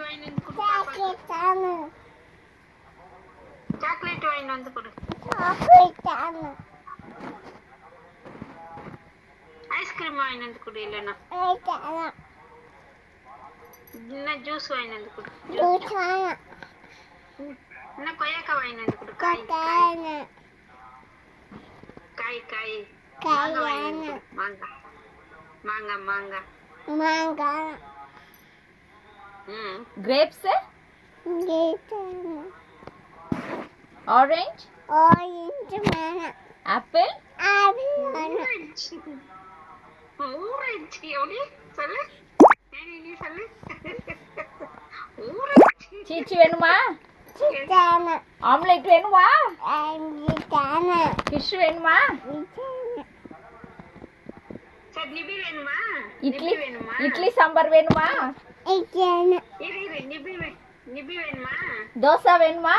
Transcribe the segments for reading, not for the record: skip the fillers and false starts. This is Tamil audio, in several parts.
வாங்கிட்டு கொடு பாப்பாக்கு. சாக்லேட் வாங்கிட்டு வந்து கொடு. ஐஸ்கிரீம் வாங்கிட்டு வந்து கொடு. இல்லைன்னா என்ன ஜூஸ் வாங்கிட்டு வந்து கொடு. என்ன கொய்யாக்காய் வாங்கிட்டு வந்து கொடு. காய் காய் காய் மாங்காய் மாங்காய் மாங்காய் grapes, orange, apple, orange எப்படி சொல்லு. நீ சொல்லு. சீச்சி வேணுமா? ஆம்லெட் வேணுமா? ஃபிஷ் வேணுமா? நிபி வேணுமா? இட்லி வேணுமா? இட்லி சாம்பார் வேணுமா? நிபி வேணுமா? தோசை வேணுமா?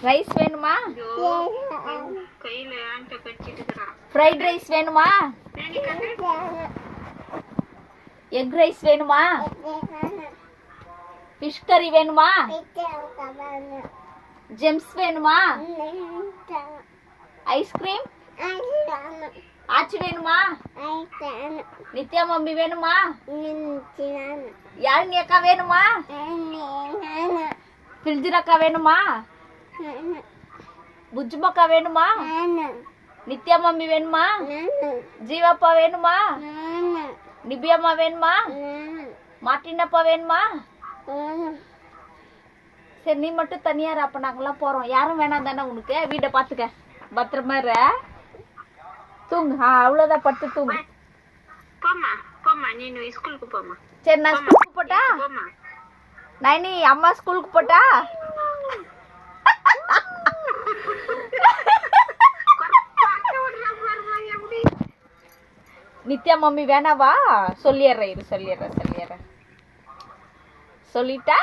ரைஸ் வேணுமா? கையில ஆண்ட கட்டிட்டு இருக்கறான். ஃப்ரைட் ரைஸ் வேணுமா? எக் ரைஸ் வேணுமா? ஃபிஷ் கறி வேணுமா? ஜெம்ஸ் வேணுமா? ஐஸ்கிரீம் ஆச்சு வேணுமா? நித்யா மம்மி வேணுமா? யாழினி அக்கா வேணுமா? ஃபில்ஜின் அக்கா வேணுமா? புஜ்மக்கா வேணுமா? நித்யா மம்மி வேணுமா? ஜீவாப்பா வேணுமா? நிபியம்மா வேணுமா? மார்ட்டினப்பா வேணுமா? சரி நீ மட்டும் தனியார். அப்ப நாங்கெல்லாம் போறோம். யாரும் வேணாம் தானே உனக்கு? வீட்டை பாத்துக்க, பத்திரமா இரு. தூங்கு. அவ்வளவுதான், படுத்து தூங்கு. போமா போமா, நீ ஸ்கூலுக்கு போமா. சரி நான் ஸ்கூலுக்கு போட்டா? நைனி அம்மா ஸ்கூலுக்கு போட்டா? நித்யா மம்மி வேணாவா? சொல்லிடுறேன் இரு, சொல்லிடுறேன். சொல்லிட்டா?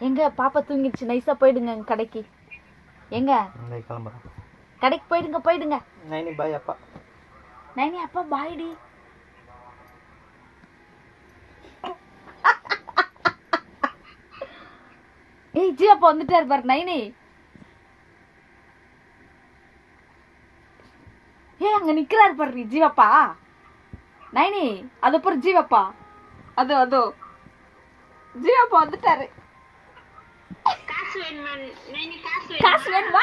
எங்க பாப்பா தூங்கிடுச்சு. நைஸா போயிடுங்க கடைக்கு. எங்க கிளம்புறேன். கடைக்கு போயிடுங்க. நைனி பாய் அப்பா. நைனி அப்பா பாய்டி. ஏய் ஜீவாப்பா வந்துட்டாரு பாரு. நைனி ஏய் அங்க நிக்கிறாரு பாரு ஜீவாப்பா. நைனி அது பாரு ஜீவாப்பா. அதோ ஜீவாப்பா வந்துட்டாரு. காசு வேணுமா? காசு வேணுமா?